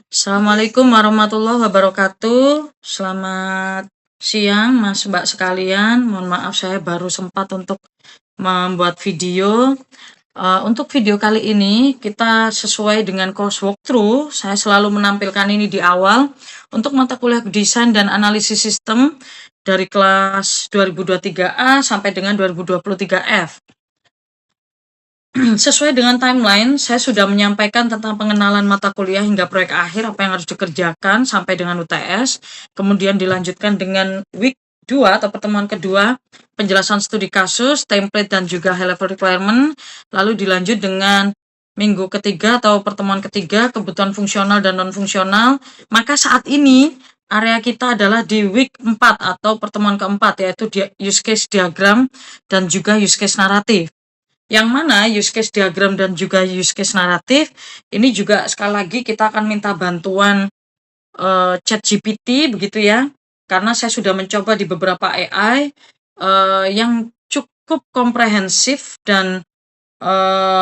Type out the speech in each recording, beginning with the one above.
Assalamualaikum warahmatullahi wabarakatuh. Selamat siang, Mas Mbak sekalian. Mohon maaf saya baru sempat untuk membuat video. Untuk video kali ini kita sesuai dengan course walkthrough. Saya selalu menampilkan ini di awal untuk mata kuliah desain dan analisis sistem dari kelas 2023A sampai dengan 2023F. Sesuai dengan timeline, saya sudah menyampaikan tentang pengenalan mata kuliah hingga proyek akhir, apa yang harus dikerjakan sampai dengan UTS. Kemudian dilanjutkan dengan week 2 atau pertemuan kedua, penjelasan studi kasus, template, dan juga high level requirement. Lalu dilanjut dengan minggu ketiga atau pertemuan ketiga, kebutuhan fungsional dan non-fungsional. Maka saat ini, area kita adalah di week 4 atau pertemuan keempat, yaitu use case diagram dan juga use case naratif. Yang mana use case diagram dan juga use case naratif ini juga sekali lagi kita akan minta bantuan ChatGPT begitu ya, karena saya sudah mencoba di beberapa AI yang cukup komprehensif dan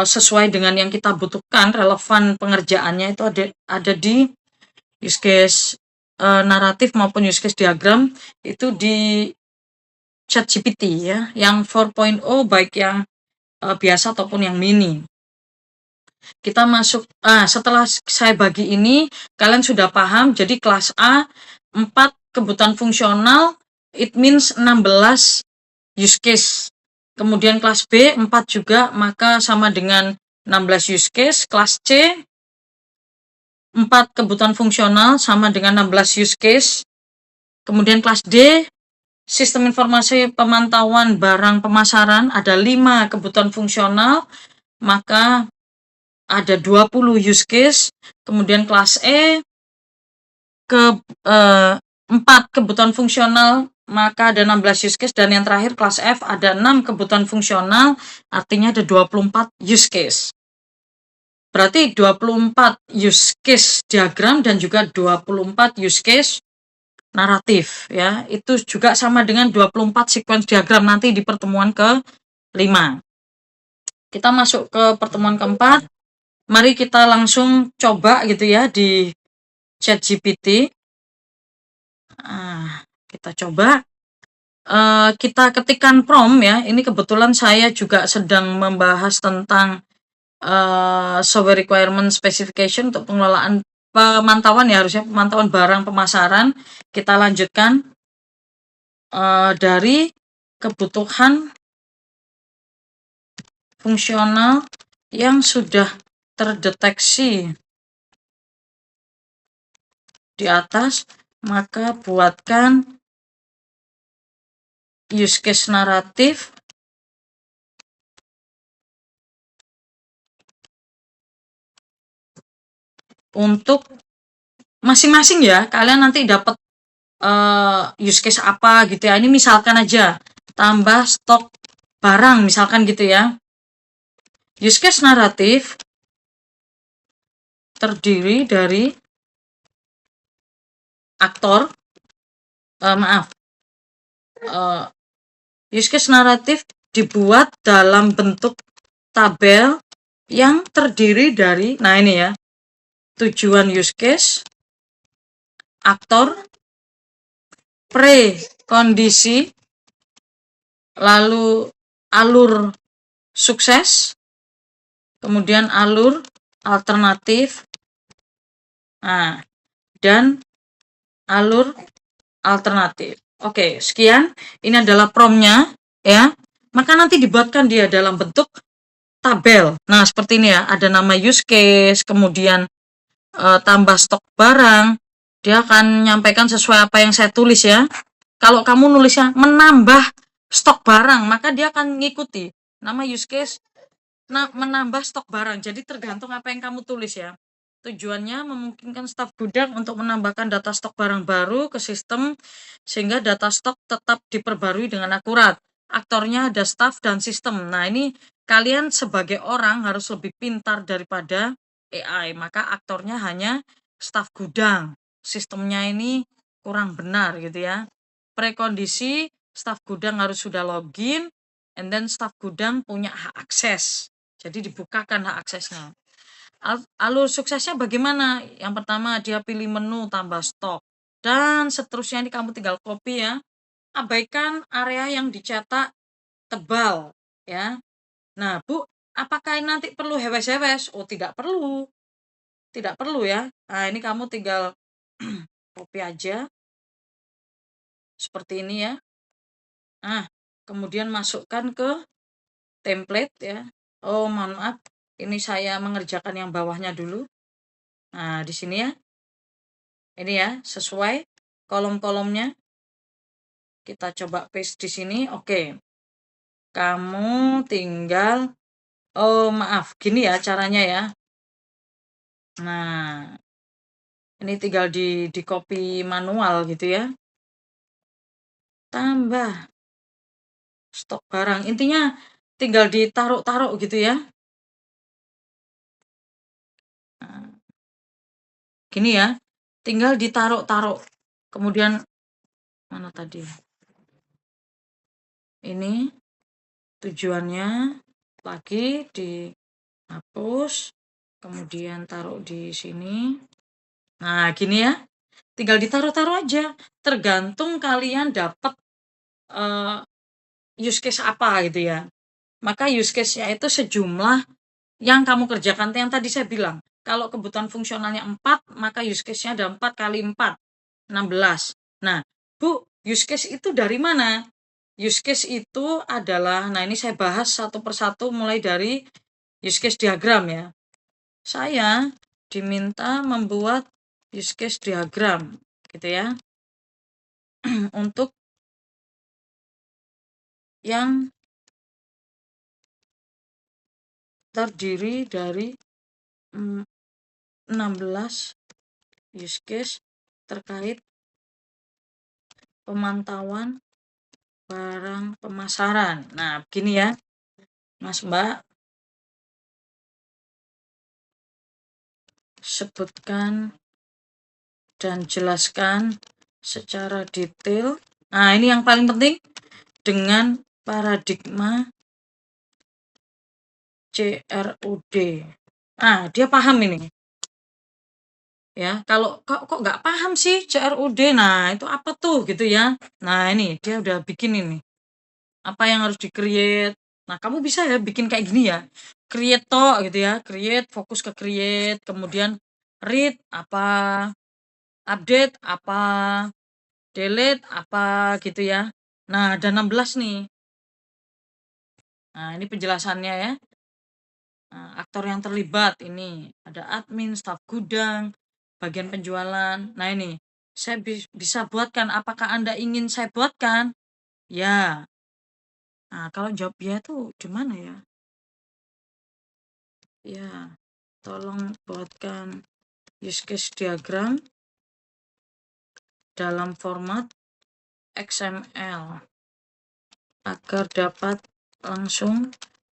sesuai dengan yang kita butuhkan, relevan pengerjaannya itu ada di use case naratif maupun use case diagram itu di ChatGPT ya, yang 4.0 baik yang biasa ataupun yang mini. Kita masuk, setelah saya bagi ini, kalian sudah paham, jadi kelas A, 4 kebutuhan fungsional, it means 16 use case. Kemudian kelas B, 4 juga, maka sama dengan 16 use case. Kelas C, 4 kebutuhan fungsional, sama dengan 16 use case. Kemudian kelas D, sistem informasi pemantauan barang pemasaran, ada 5 kebutuhan fungsional, maka ada 20 use case. Kemudian kelas E, 4 kebutuhan fungsional, maka ada 16 use case. Dan yang terakhir kelas F, ada 6 kebutuhan fungsional, artinya ada 24 use case. Berarti 24 use case diagram dan juga 24 use case naratif ya. Itu juga sama dengan 24 sequence diagram nanti di pertemuan ke-5. Kita masuk ke pertemuan keempat. Mari kita langsung coba gitu ya di ChatGPT. Kita coba. Kita ketikkan prompt ya. Ini kebetulan saya juga sedang membahas tentang software requirement specification untuk pengelolaan pemantauan ya, harusnya pemantauan barang pemasaran. Kita lanjutkan dari kebutuhan fungsional yang sudah terdeteksi di atas, maka buatkan use case naratif untuk masing-masing ya. Kalian nanti dapat use case apa gitu ya. Ini misalkan aja tambah stok barang misalkan gitu ya. Use case naratif terdiri dari aktor, use case naratif dibuat dalam bentuk tabel yang terdiri dari, nah ini ya, tujuan use case, aktor, pre-kondisi, lalu alur sukses, kemudian alur alternatif, dan alur alternatif. Oke, sekian. Ini adalah prompt-nya ya. Maka nanti dibuatkan dia dalam bentuk tabel. Nah, seperti ini ya. Ada nama use case, kemudian tambah stok barang. Dia akan menyampaikan sesuai apa yang saya tulis ya. Kalau kamu nulisnya menambah stok barang, maka dia akan mengikuti nama use case menambah stok barang. Jadi tergantung apa yang kamu tulis ya. Tujuannya memungkinkan staf gudang untuk menambahkan data stok barang baru ke sistem sehingga data stok tetap diperbarui dengan akurat. Aktornya ada staf dan sistem. Nah, ini kalian sebagai orang harus lebih pintar daripada AI. Maka aktornya hanya staf gudang. Sistemnya ini kurang benar gitu ya. Prekondisi, staf gudang harus sudah login, and then staf gudang punya hak akses. Jadi dibukakan hak aksesnya. Alur suksesnya bagaimana? Yang pertama dia pilih menu tambah stok dan seterusnya, ini kamu tinggal copy ya. Abaikan area yang dicetak tebal ya. Nah, Bu, apakah nanti perlu hewes-hewes? Oh, tidak perlu. Tidak perlu ya. Nah, ini kamu tinggal copy aja seperti ini ya. Nah, kemudian masukkan ke template ya. Oh, mohon maaf. Ini saya mengerjakan yang bawahnya dulu. Nah, di sini ya. Ini ya, sesuai kolom-kolomnya. Kita coba paste di sini. Oke. Kamu tinggal, oh maaf, gini ya caranya ya. Nah, ini tinggal di copy manual gitu ya. Tambah stok barang. Intinya tinggal ditaruh-taruh gitu ya. Nah, gini ya. Tinggal ditaruh-taruh. Kemudian mana tadi? Ini tujuannya lagi dihapus. Kemudian taruh di sini. Nah, gini ya. Tinggal ditaruh-taruh aja. Tergantung kalian dapat use case apa gitu ya. Maka use case-nya itu sejumlah yang kamu kerjakan yang tadi saya bilang. Kalau kebutuhan fungsionalnya 4, maka use case-nya ada 4 kali 4, 16. Nah, Bu, use case itu dari mana? Use case itu adalah, nah ini saya bahas satu persatu mulai dari use case diagram ya. Saya diminta membuat use case diagram gitu ya. Untuk yang terdiri dari 16 use case terkait pemantauan barang pemasaran. Nah, begini ya, Mas Mbak. Sebutkan dan jelaskan secara detail. Nah, ini yang paling penting dengan paradigma CRUD. Nah, dia paham ini. Ya, kalau kok nggak paham sih CRUD, nah itu apa tuh gitu ya. Nah, ini dia udah bikin ini. Apa yang harus di-create. Nah, kamu bisa ya bikin kayak gini ya. Create tok gitu ya. Create, fokus ke create, kemudian read apa, update apa, delete apa gitu ya. Nah, ada 16 nih. Nah, ini penjelasannya ya. Nah, aktor yang terlibat ini ada admin, staf gudang, bagian penjualan. Nah, ini saya bisa buatkan. Apakah Anda ingin saya buatkan? Ya. Nah, kalau jawab ya tuh di mana ya? Ya, tolong buatkan use case diagram dalam format XML agar dapat langsung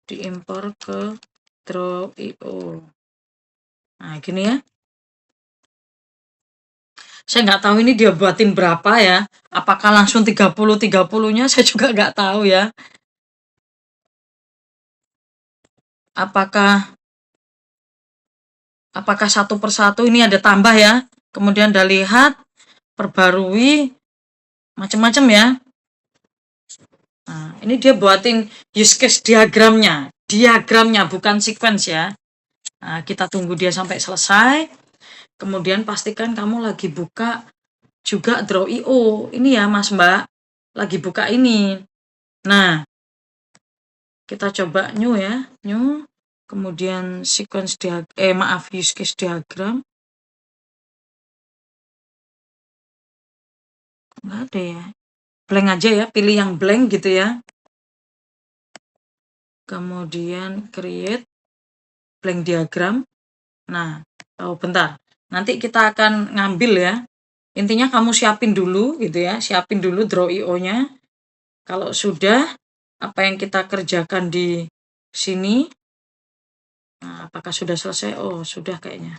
diimpor ke Draw.io. Nah, gini ya. Saya nggak tahu ini dia buatin berapa ya. Apakah langsung 30-30-nya saya juga nggak tahu ya. Apakah satu persatu ini ada tambah ya. Kemudian Anda lihat, perbarui, macam-macam ya. Nah, ini dia buatin use case diagramnya. Diagramnya, bukan sequence ya. Nah, kita tunggu dia sampai selesai. Kemudian pastikan kamu lagi buka juga Draw.io. Ini ya Mas Mbak, lagi buka ini. Nah, kita coba new ya. New. Kemudian sequence use case diagram. Enggak ada ya. Blank aja ya, pilih yang blank gitu ya. Kemudian create blank diagram. Nah, bentar. Nanti kita akan ngambil ya. Intinya kamu siapin dulu gitu ya. Siapin dulu Draw.io-nya. Kalau sudah, apa yang kita kerjakan di sini. Nah, apakah sudah selesai? Oh, sudah kayaknya.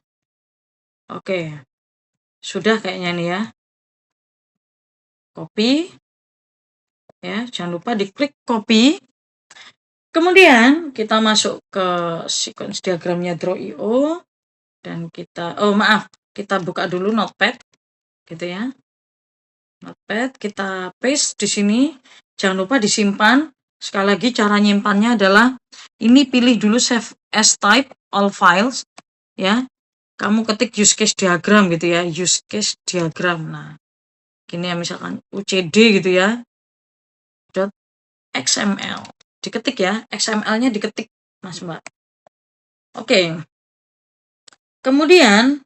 Oke. Sudah kayaknya nih ya. Copy. Ya, jangan lupa diklik copy. Kemudian kita masuk ke sequence diagramnya Draw.io. Dan kita buka dulu Notepad gitu ya. Notepad kita paste di sini. Jangan lupa disimpan. Sekali lagi cara nyimpannya adalah ini, pilih dulu save as type all files ya. Kamu ketik use case diagram gitu ya, use case diagram. Nah, gini ya, misalkan UCD gitu ya. .xml. Diketik ya, XML-nya diketik, Mas Mbak. Oke. Kemudian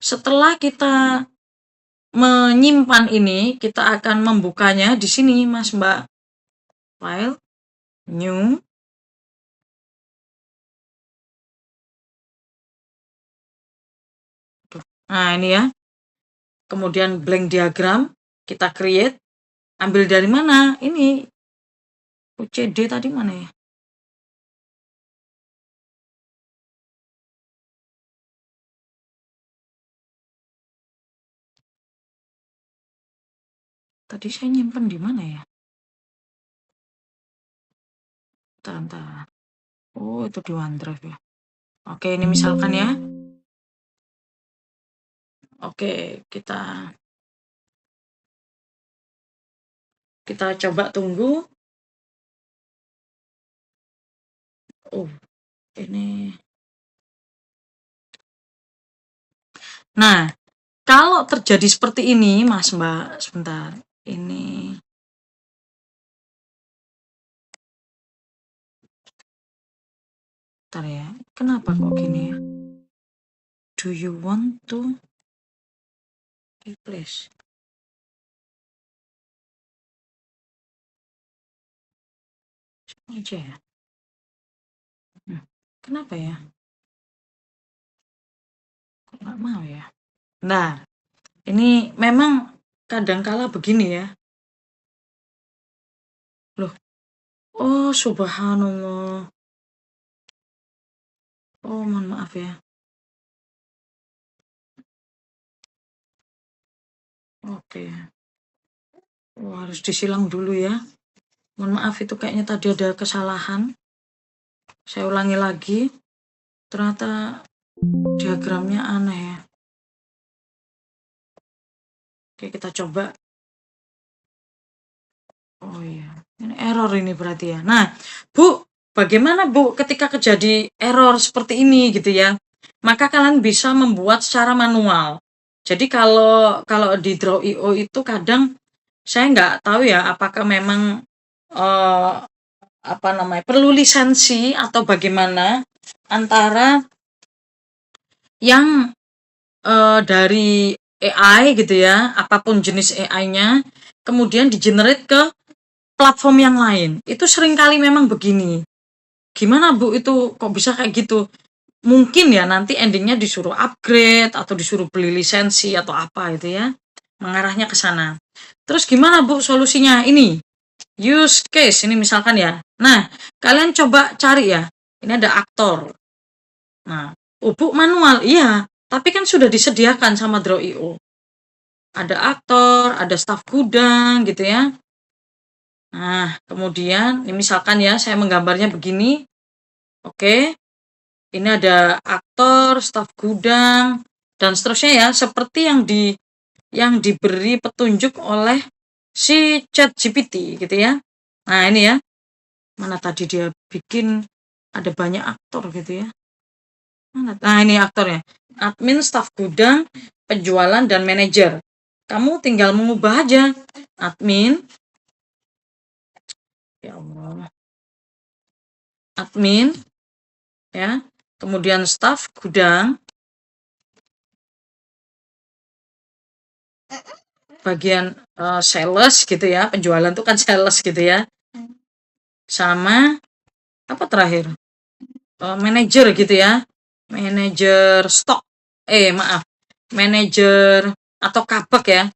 setelah kita menyimpan ini, kita akan membukanya di sini, Mas Mbak. File, new. Nah, ini ya. Kemudian blank diagram, kita create. Ambil dari mana? Ini UCD tadi mana ya? Tadi saya nyimpan di mana ya? Bentar. Oh, itu di OneDrive ya. Oke, ini misalkan ya. Oke, kita coba tunggu. Oh, ini. Nah, kalau terjadi seperti ini, Mas Mbak, sebentar. Ini. Bentar ya. Kenapa kok gini ya? Do you want to replace? Aja ya. Kenapa ya? Kok nggak mau ya? Nah, ini memang kadangkala begini ya. Loh. Oh, subhanallah. Oh, mohon maaf ya. Oke. Oh, harus disilang dulu ya. Mohon maaf, itu kayaknya tadi ada kesalahan. Saya ulangi lagi. Ternyata diagramnya aneh ya. Oke, kita coba. Oh iya, ini error ini berarti ya. Nah, Bu, bagaimana Bu ketika terjadi error seperti ini gitu ya? Maka kalian bisa membuat secara manual. Jadi kalau di Draw.io itu kadang saya nggak tahu ya apakah memang perlu lisensi atau bagaimana antara yang dari AI gitu ya, apapun jenis AI-nya, kemudian di-generate ke platform yang lain. Itu seringkali memang begini. Gimana Bu itu kok bisa kayak gitu? Mungkin ya nanti endingnya disuruh upgrade atau disuruh beli lisensi atau apa itu ya. Mengarahnya ke sana. Terus gimana Bu solusinya? Ini use case ini misalkan ya. Nah, kalian coba cari ya. Ini ada aktor. Nah, Bu manual. Iya, tapi kan sudah disediakan sama Draw.io. Ada aktor, ada staf gudang gitu ya. Nah, kemudian ini misalkan ya, saya menggambarnya begini. Oke. Ini ada aktor, staf gudang, dan seterusnya ya, seperti yang diberi petunjuk oleh si ChatGPT gitu ya. Nah, ini ya. Mana tadi dia bikin ada banyak aktor gitu ya. Nah, ini aktornya. Admin, staf gudang, penjualan, dan manajer. Kamu tinggal mengubah aja. Admin. Ya Allah. Admin. Ya. Kemudian staf gudang. Bagian sales gitu ya. Penjualan itu kan sales gitu ya. Sama apa terakhir? Manajer gitu ya. Manajer stok. Manajer atau kabak ya.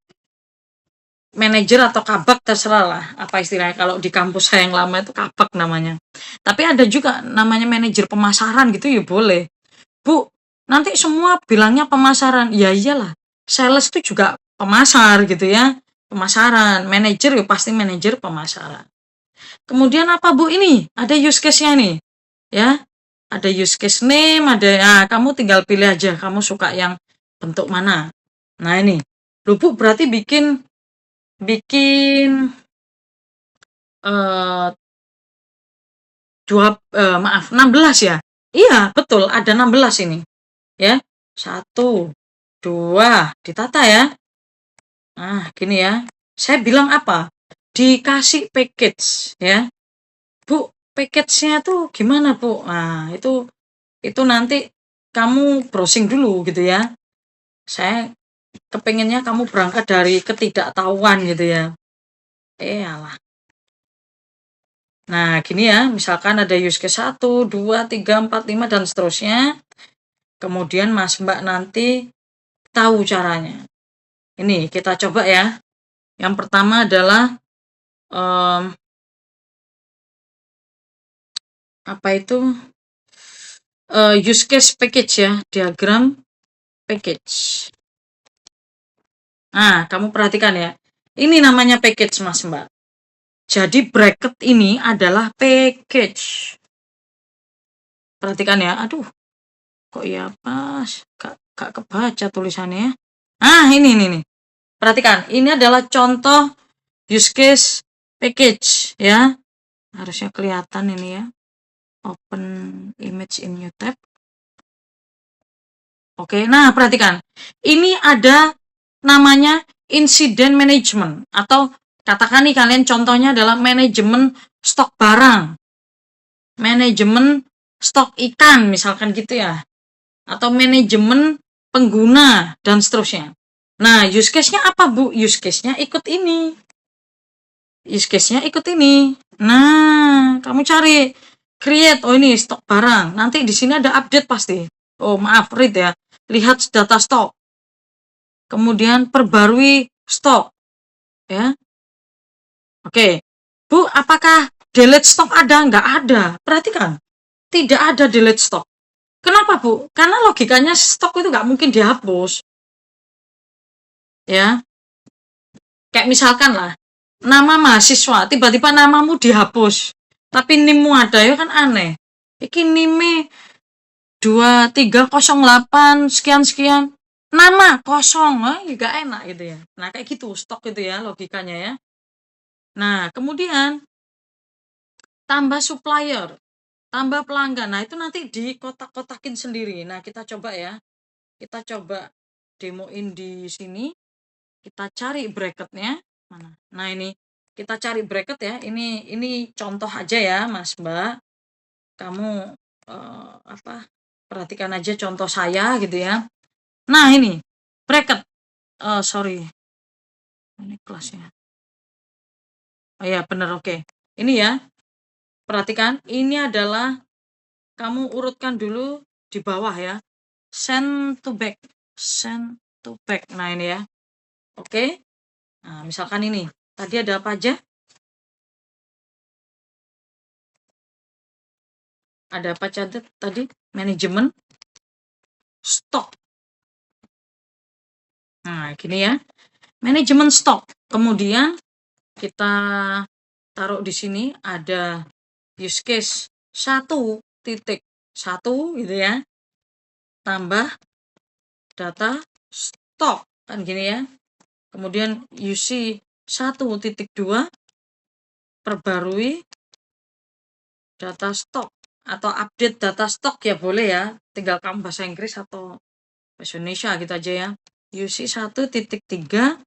Manajer atau kabak terserah lah apa istilahnya. Kalau di kampus saya yang lama itu kabak namanya. Tapi ada juga namanya manajer pemasaran gitu ya boleh. Bu, nanti semua bilangnya pemasaran. Ya iyalah, sales itu juga pemasar gitu ya. Pemasaran, manajer ya pasti manajer pemasaran. Kemudian apa Bu ini? Ada use case-nya nih. Ya. ada use case name, ada kamu tinggal pilih aja kamu suka yang bentuk mana. Nah ini, Bu berarti bikin maaf 16 ya. Iya, betul ada 16 ini. Ya. 1, 2, ditata ya. Nah, gini ya. Saya bilang apa? Dikasih package ya. Bu, package-nya tuh gimana, Bu? Nah, itu nanti kamu browsing dulu gitu ya. Saya kepengennya kamu berangkat dari ketidaktahuan gitu ya. Alah. Nah, gini ya, misalkan ada use case 1, 2, 3, 4, 5 dan seterusnya. Kemudian Mas Mbak nanti tahu caranya. Ini kita coba ya. Yang pertama adalah apa itu? Use case package ya, diagram package. Nah, kamu perhatikan ya. Ini namanya package, Mas Mbak. Jadi bracket ini adalah package. Perhatikan ya. Aduh, kok ya pas? Gak kebaca tulisannya. Ini. Perhatikan, ini adalah contoh use case package ya. Harusnya kelihatan ini ya. Open image in new tab. Oke, nah perhatikan. Ini ada namanya incident management atau katakan nih kalian contohnya adalah manajemen stok barang, manajemen stok ikan misalkan gitu ya, atau manajemen pengguna dan seterusnya. Nah, use case-nya apa, Bu? Use case-nya ikut ini. Use case-nya ikut ini. Nah, kamu cari create, oh ini stok barang. Nanti di sini ada update pasti. Oh, maaf, read ya. Lihat data stok. Kemudian perbarui stok. Ya. Oke. Bu, apakah delete stok ada? Nggak ada. Perhatikan. Tidak ada delete stok. Kenapa, Bu? Karena logikanya stok itu nggak mungkin dihapus. Ya. Kayak misalkan lah, nama mahasiswa, tiba-tiba namamu dihapus. Tapi NIM-mu ada, ya kan aneh. Iki NIM-nya 2308 sekian-sekian. Nama kosong, juga enak gitu ya. Nah, kayak gitu stok gitu ya logikanya ya. Nah, kemudian tambah supplier, tambah pelanggan. Nah, itu nanti dikotak-kotakin sendiri. Nah, kita coba ya. Kita coba demoin di sini. Kita cari bracketnya mana. Nah, ini kita cari bracket ya. Ini contoh aja ya, Mas Mbak. Kamu perhatikan aja contoh saya gitu ya. Nah, ini bracket. Sorry. Ini kelasnya. Oh ya, benar, oke. Ini ya. Perhatikan, ini adalah kamu urutkan dulu di bawah ya. Send to back. Send to back. Nah, ini ya. Oke. Nah, misalkan ini. Tadi ada apa aja? Ada apa aja tadi? Manajemen stok. Nah, gini ya. Manajemen stok. Kemudian kita taruh di sini ada use case 1.1 gitu ya. Tambah data stok. Kan gini ya. Kemudian UC 1.2 perbarui data stok atau update data stok ya boleh ya. Tinggal kamu bahasa Inggris atau bahasa Indonesia gitu aja ya. UC 1.3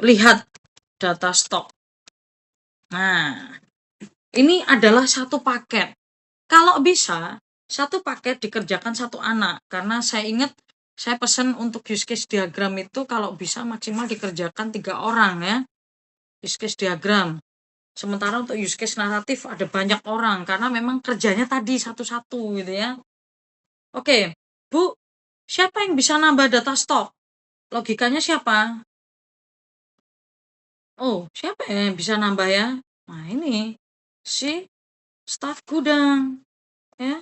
lihat data stok. Nah, ini adalah satu paket. Kalau bisa, satu paket dikerjakan satu anak. Karena saya ingat, saya pesan untuk use case diagram itu kalau bisa maksimal dikerjakan 3 orang ya. Use case diagram. Sementara untuk use case naratif ada banyak orang. Karena memang kerjanya tadi satu-satu gitu ya. Oke, Bu, siapa yang bisa nambah data stok? Logikanya siapa? Oh, siapa yang bisa nambah ya? Nah, ini si staf gudang ya.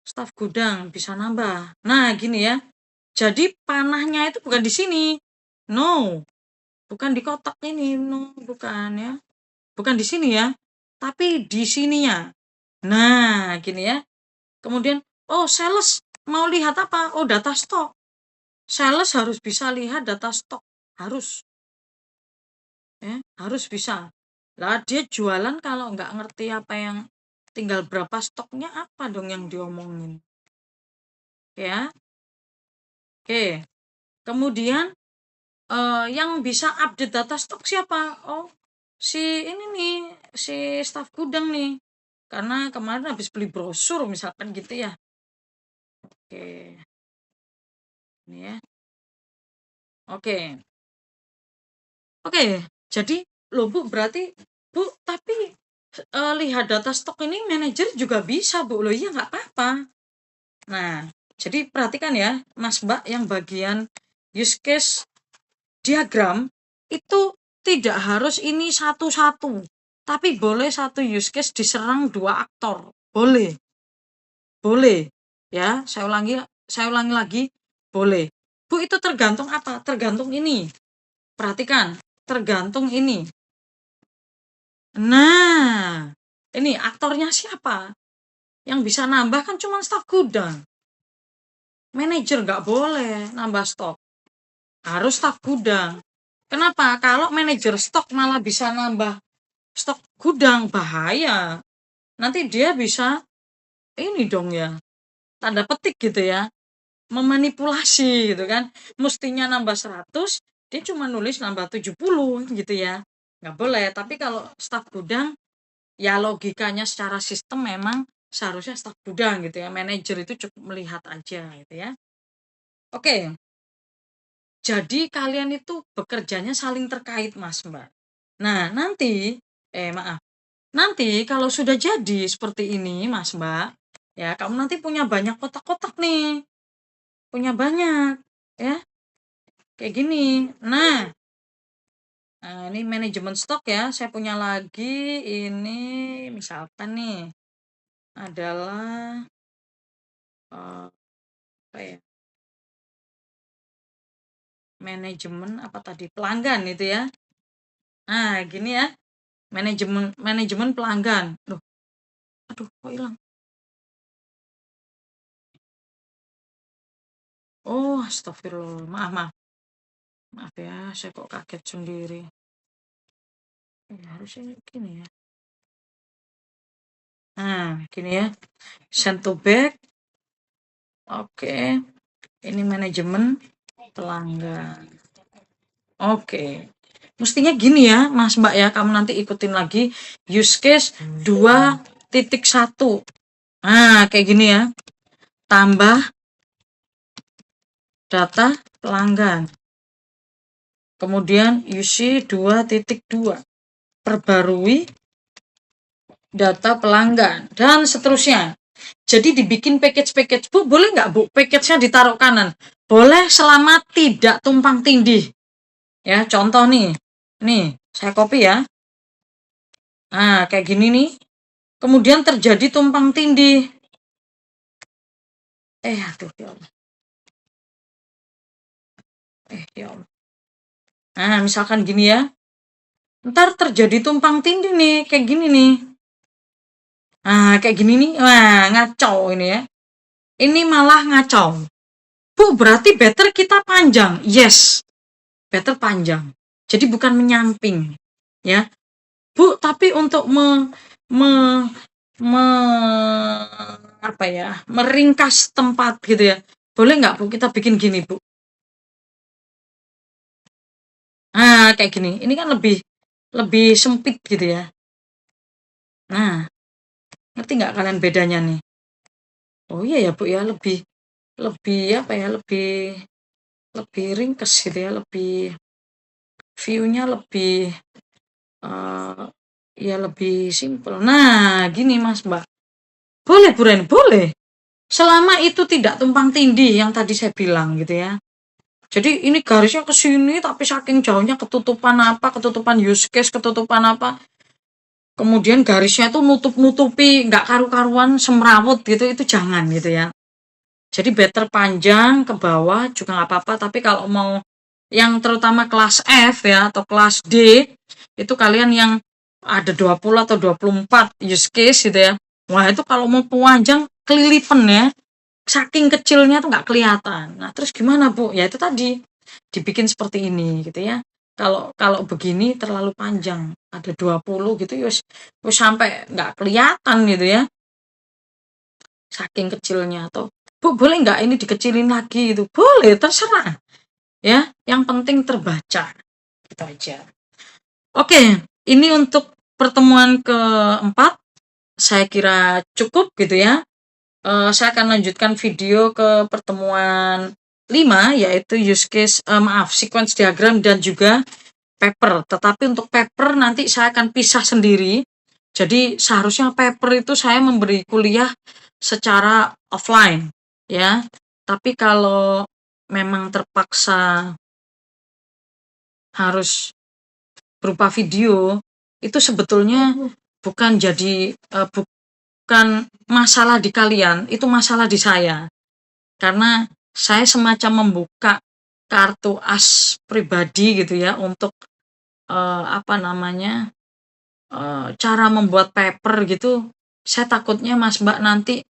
Staf gudang bisa nambah. Nah, gini ya. Jadi panahnya itu bukan di sini. No. Bukan di kotak ini. No, bukan ya. Bukan di sini ya. tapi di sininya. Nah, gini ya. Kemudian, oh sales mau lihat apa? Oh data stok. Sales harus bisa lihat data stok. Harus. Ya, harus bisa. Lah dia jualan kalau nggak ngerti apa yang tinggal berapa stoknya apa dong yang diomongin. Ya. Oke. Kemudian yang bisa update data stok siapa? Oh, si ini nih, si staf gudang nih. Karena kemarin habis beli brosur misalkan gitu ya. Oke. Ini ya. Oke. Oke, jadi loh Bu, berarti Bu, tapi lihat data stok ini manajer juga bisa Bu. Loh iya nggak apa-apa. Nah, jadi perhatikan ya Mas Mbak yang bagian use case diagram itu tidak harus ini satu-satu, tapi boleh satu use case diserang 2 aktor. Boleh. Boleh. Ya, saya ulangi lagi, boleh. Bu, itu tergantung apa? Tergantung ini. Perhatikan, tergantung ini. Nah, ini aktornya siapa? Yang bisa nambah kan cuma staf gudang. Manajer nggak boleh nambah stok. Harus staf gudang. Kenapa? Kalau manajer stok malah bisa nambah stok gudang, bahaya. Nanti dia bisa ini dong ya, tanda petik gitu ya, memanipulasi gitu kan. Mestinya nambah 100, dia cuma nulis nambah 70 gitu ya. Nggak boleh. Tapi kalau staf gudang, ya logikanya secara sistem memang seharusnya staf gudang gitu ya. Manajer itu cukup melihat aja gitu ya. Oke. Jadi kalian itu bekerjanya saling terkait Mas Mbak. Nah nanti, nanti kalau sudah jadi seperti ini Mas Mbak, ya kamu nanti punya banyak kotak-kotak nih. Punya banyak, ya. Kayak gini. Nah, ini manajemen stok ya. Saya punya lagi ini misalkan nih adalah apa ya? Manajemen apa tadi? Pelanggan itu ya. Nah, gini ya. Manajemen pelanggan. Loh, aduh kok hilang? Oh, astagfirullah. Maaf. Maaf ya, saya kok kaget sendiri. Ya, harusnya gini ya. Nah, gini ya. Send to back. Oke. Ini manajemen pelanggan. Oke. Mestinya gini ya, Mas Mbak ya. Kamu nanti ikutin lagi use case 2.1. Nah, kayak gini ya. Tambah data pelanggan. Kemudian UC 2.2. Perbarui data pelanggan dan seterusnya. Jadi dibikin package Bu, boleh nggak Bu? Package-nya ditaruh kanan. Boleh selama tidak tumpang tindih. Ya, contoh nih. Nih, saya copy ya. Nah, kayak gini nih. Kemudian terjadi tumpang tindih. Aduh ya Allah. Ya Allah. Nah, misalkan gini ya. Ntar terjadi tumpang tindih nih, kayak gini nih. Nah, kayak gini nih. Wah, ngaco ini ya. Ini malah ngaco. Bu, berarti better kita panjang. Yes. Better panjang. Jadi bukan menyamping. Ya. Bu, tapi untuk meringkas tempat gitu ya. Boleh nggak Bu kita bikin gini Bu? Nah, kayak gini. Ini kan lebih sempit gitu ya. Nah, ngerti nggak kalian bedanya nih? Oh iya ya Bu ya, lebih lebih ringkas gitu ya, lebih view-nya lebih ya lebih simpel. Nah, gini Mas Mbak. Boleh Bu Ren, boleh. Selama itu tidak tumpang tindih yang tadi saya bilang gitu ya. Jadi ini garisnya ke sini tapi saking jauhnya ketutupan use case, ketutupan apa. Kemudian garisnya tuh nutup-nutupi nggak karu-karuan semrawut gitu, itu jangan gitu ya. Jadi better panjang ke bawah juga nggak apa-apa, tapi kalau mau yang terutama kelas F ya atau kelas D itu kalian yang ada 20 atau 24 use case gitu ya. Wah, itu kalau mau panjang kelilipan ya. Saking kecilnya tuh nggak kelihatan. Nah, terus gimana, Bu? Ya itu tadi, dibikin seperti ini gitu ya. Kalau kalau begini terlalu panjang, ada 20 gitu ya wis sampai nggak kelihatan gitu ya, saking kecilnya. Atau, "Bu, boleh nggak ini dikecilin lagi?" Gitu. Boleh, terserah ya, yang penting terbaca. Gitu aja. Oke, ini untuk pertemuan keempat, saya kira cukup gitu ya. Saya akan lanjutkan video ke pertemuan 5, yaitu sequence diagram dan juga paper. Tetapi untuk paper nanti saya akan pisah sendiri. Jadi seharusnya paper itu saya memberi kuliah secara offline ya. Tapi kalau memang terpaksa harus berupa video, itu sebetulnya bukan bukan masalah di kalian, itu masalah di saya. Karena saya semacam membuka kartu as pribadi gitu ya untuk cara membuat paper gitu. Saya takutnya Mas Mbak nanti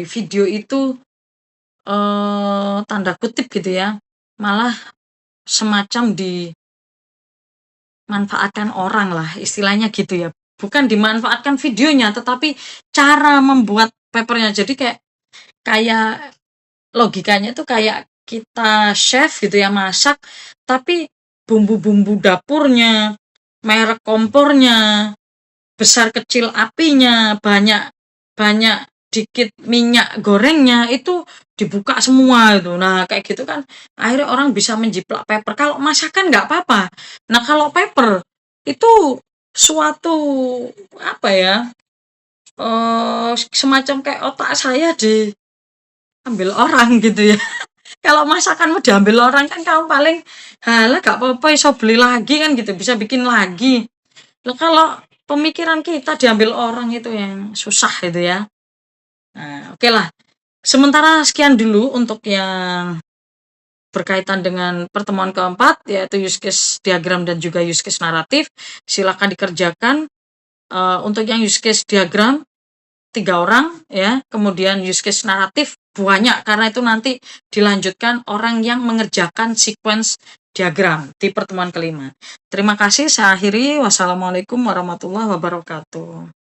video itu tanda kutip gitu ya, malah semacam dimanfaatkan orang lah, istilahnya gitu ya. Bukan dimanfaatkan videonya, tetapi cara membuat papernya. Jadi kayak logikanya tuh kayak kita chef gitu ya, masak, tapi bumbu-bumbu dapurnya, merek kompornya, besar kecil apinya, banyak dikit minyak gorengnya, itu dibuka semua itu. Nah, kayak gitu kan akhirnya orang bisa menjiplak paper. Kalau masakan nggak apa-apa. Nah, kalau paper itu suatu apa ya? Semacam kayak otak saya diambil orang gitu ya. Kalau masakan mau diambil orang kan kamu paling, halah gak apa-apa iso beli lagi kan gitu, bisa bikin lagi. Loh, kalau pemikiran kita diambil orang itu yang susah itu ya. Nah, oke lah. Sementara sekian dulu untuk yang berkaitan dengan pertemuan keempat, yaitu use case diagram dan juga use case naratif. Silakan dikerjakan. Untuk yang use case diagram 3 orang ya, kemudian use case naratif banyak karena itu nanti dilanjutkan orang yang mengerjakan sequence diagram di pertemuan kelima. Terima kasih, saya akhiri. Wassalamualaikum warahmatullahi wabarakatuh.